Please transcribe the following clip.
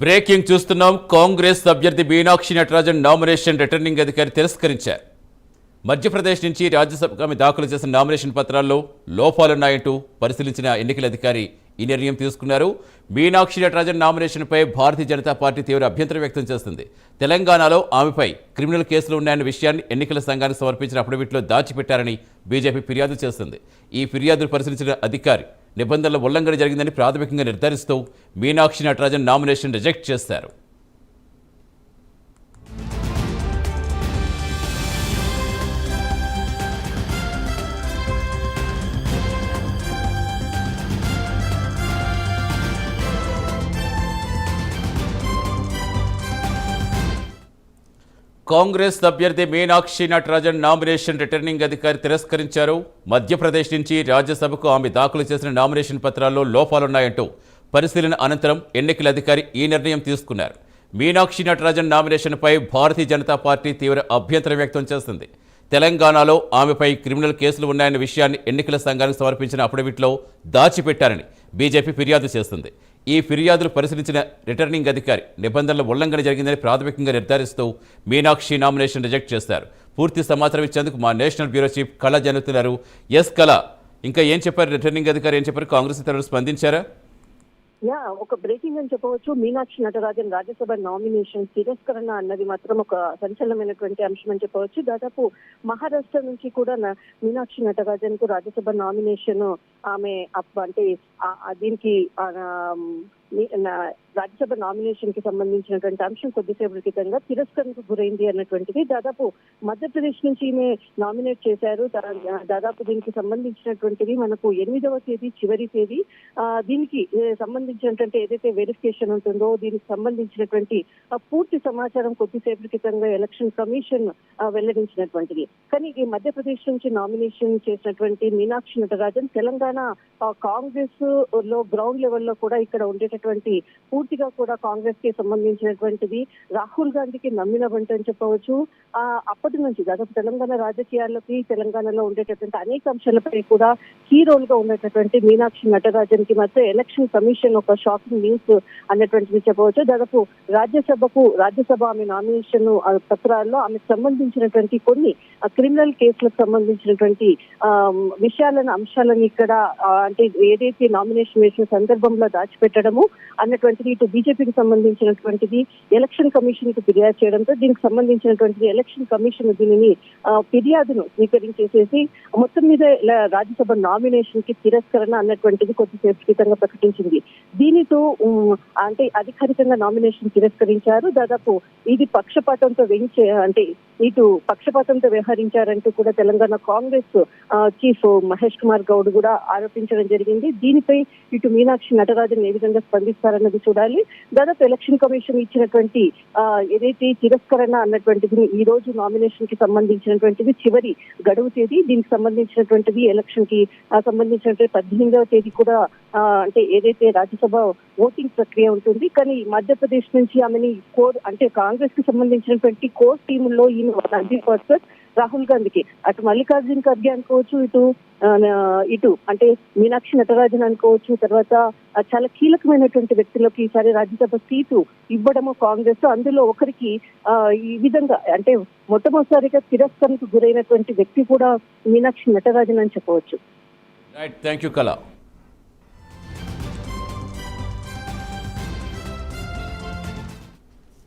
Breaking చూస్తున్నాం. కాంగ్రెస్ అభ్యర్థి Meenakshi Natarajan nomination returning అధికారి తిరస్కరించారు. మధ్యప్రదేశ్ నుంచి రాజ్యసభకు ఆమె దాఖలు చేసిన నామినేషన్ పత్రాల్లో లోపాలున్నాయంటూ పరిశీలించిన ఎన్నికల అధికారి ఈ నిర్ణయం తీసుకున్నారు. మీనాక్షి నటరాజన్ నామినేషన్పై భారతీయ జనతా పార్టీ తీవ్ర అభ్యంతరం వ్యక్తం చేస్తుంది. తెలంగాణలో ఆమెపై క్రిమినల్ కేసులు ఉన్నాయన్న విషయాన్ని ఎన్నికల సంఘానికి సమర్పించిన అఫిడవిట్లో దాచిపెట్టారని బీజేపీ ఫిర్యాదు చేస్తుంది. ఈ ఫిర్యాదును పరిశీలించిన అధికారి నిబంధనల ఉల్లంఘన జరిగిందని ప్రాథమికంగా నిర్ధారిస్తూ మీనాక్షి నటరాజన్ నామినేషన్ రిజెక్ట్ చేశారు. కాంగ్రెస్ అభ్యర్థి మీనాక్షి నటరాజన్ నామినేషన్ రిటర్నింగ్ అధికారి తిరస్కరించారు. మధ్యప్రదేశ్ నుంచి రాజ్యసభకు ఆమె దాఖలు చేసిన నామినేషన్ పత్రాల్లో లోపాలున్నాయంటూ పరిశీలన అనంతరం ఎన్నికల అధికారి ఈ నిర్ణయం తీసుకున్నారు. మీనాక్షి నటరాజన్ నామినేషన్పై భారతీయ జనతా పార్టీ తీవ్ర అభ్యంతరం వ్యక్తం చేస్తుంది. తెలంగాణలో ఆమెపై క్రిమినల్ కేసులు ఉన్నాయన్న విషయాన్ని ఎన్నికల సంఘానికి సమర్పించిన అఫిడవిట్లో దాచిపెట్టారని బీజేపీ ఫిర్యాదు చేస్తుంది. ఈ ఫిర్యాదులు పరిశీలించిన రిటర్నింగ్ అధికారి నిబంధనల ఉల్లంఘన జరిగిందని ప్రాథమికంగా నిర్ధారిస్తూ మీనాక్షి నామినేషన్ రిజెక్ట్ చేశారు. పూర్తి సమాచారం ఇచ్చేందుకు మా నేషనల్ బ్యూరో చీఫ్ కళ జరుగుతున్నారు. ఎస్ కళ, ఇంకా ఏం చెప్పారు రిటర్నింగ్ అధికారి, ఏం చెప్పారు? కాంగ్రెస్ ఇతరులు స్పందించారా? ఒక బ్రేకింగ్ అని చెప్పవచ్చు. మీనాక్షి నటరాజన్ రాజ్యసభ నామినేషన్ తిరస్కరణ అన్నది మాత్రం ఒక సంచలనమైనటువంటి అంశం అని చెప్పవచ్చు. దాదాపు మహారాష్ట్ర నుంచి కూడా మీనాక్షి నటరాజన్ కు రాజ్యసభ నామినేషన్ ఆమె అంటే దీనికి రాజ్యసభ నామినేషన్ కి సంబంధించినటువంటి అంశం కొద్దిసేపటి క్రితంగా తిరస్కరణకు గురైంది అన్నటువంటిది. దాదాపు మధ్యప్రదేశ్ నుంచి ఈమె నామినేట్ చేశారు. దాదాపు దీనికి సంబంధించినటువంటిది మనకు 8వ తేదీ చివరి తేదీ. దీనికి సంబంధించినటువంటి ఏదైతే వెరిఫికేషన్ ఉంటుందో దీనికి సంబంధించినటువంటి పూర్తి సమాచారం కొద్దిసేపటి క్రితంగా ఎలక్షన్ కమిషన్ వెల్లడించినటువంటిది. కానీ ఈ మధ్యప్రదేశ్ నుంచి నామినేషన్ చేసినటువంటి మీనాక్షి నటరాజన్ తెలంగాణ కాంగ్రెస్ లో గ్రౌండ్ లెవెల్లో కూడా ఇక్కడ ఉండేటటువంటి పూర్తిగా కూడా కాంగ్రెస్ కి సంబంధించినటువంటిది రాహుల్ గాంధీకి నమ్మిన బంట అని చెప్పవచ్చు. అప్పటి నుంచి దాదాపు తెలంగాణ రాజకీయాల్లోకి తెలంగాణలో ఉండేటటువంటి అనేక అంశాలపై కూడా కీ రోల్ గా ఉండేటటువంటి మీనాక్షి నటరాజన్ కి మాత్రం ఎలక్షన్ కమిషన్ ఒక షాకింగ్ న్యూస్ అన్నటువంటిది చెప్పవచ్చు. దాదాపు రాజ్యసభ ఆమె నామినేషన్ పత్రాల్లో ఆమెకు సంబంధించినటువంటి కొన్ని క్రిమినల్ కేసులకు సంబంధించినటువంటి అంశాలను ఇక్కడ అంటే ఏదైతే నామినేషన్ వేసిన సందర్భంలో దాచిపెట్టడము అన్నటువంటిది ఇటు బీజేపీకి సంబంధించినటువంటిది ఎలక్షన్ కమిషన్ కు ఫిర్యాదు చేయడంతో దీనికి సంబంధించినటువంటిది ఎలక్షన్ కమిషన్ దీనిని ఫిర్యాదును స్వీకరించేసేసి మొత్తం మీద రాజ్యసభ నామినేషన్ కి తిరస్కరణ అన్నటువంటిది కొద్దిసేపు క్రితంగా ప్రకటించింది. దీనితో అంటే అధికారికంగా నామినేషన్ తిరస్కరించారు. దాదాపు ఇది పక్షపాతంతో వ్యవహరించారంటూ కూడా తెలంగాణ కాంగ్రెస్ చీఫ్ మహేష్ కుమార్ గౌడ్ కూడా ఆరోపించడం జరిగింది. దీనిపై ఇటు మీనాక్షి నటరాజన్ ఏ విధంగా స్పందిస్తారన్నది చూడాలి. దాదాపు ఎలక్షన్ కమిషన్ ఇచ్చినటువంటి ఏదైతే తిరస్కరణ అన్నటువంటిది ఈ రోజు నామినేషన్ కి సంబంధించినటువంటిది చివరి గడువు తేదీ. దీనికి సంబంధించినటువంటిది ఎలక్షన్ కి సంబంధించినటువంటి 18వ తేదీ కూడా అంటే ఏదైతే రాజ్యసభ ఓటింగ్ ప్రక్రియ ఉంటుంది. కానీ మధ్యప్రదేశ్ నుంచి ఆమెని కాంగ్రెస్ కి సంబంధించినటువంటి కోర్ టీముల్లో ఈమె రాహుల్ గాంధీకి అటు మల్లికార్జున్ ఖర్గే అనుకోవచ్చు, ఇటు అంటే మీనాక్షి నటరాజన్ అనుకోవచ్చు, తర్వాత చాలా కీలకమైనటువంటి వ్యక్తులకు ఈసారి రాజ్యసభ సీటు ఇవ్వడము కాంగ్రెస్. అందులో ఒకరికి ఈ విధంగా అంటే మొట్టమొదటిసారిగా తిరస్కరణకు గురైనటువంటి వ్యక్తి కూడా మీనాక్షి నటరాజన్ అని చెప్పవచ్చు. రైట్, థ్యాంక్ యూ కళ.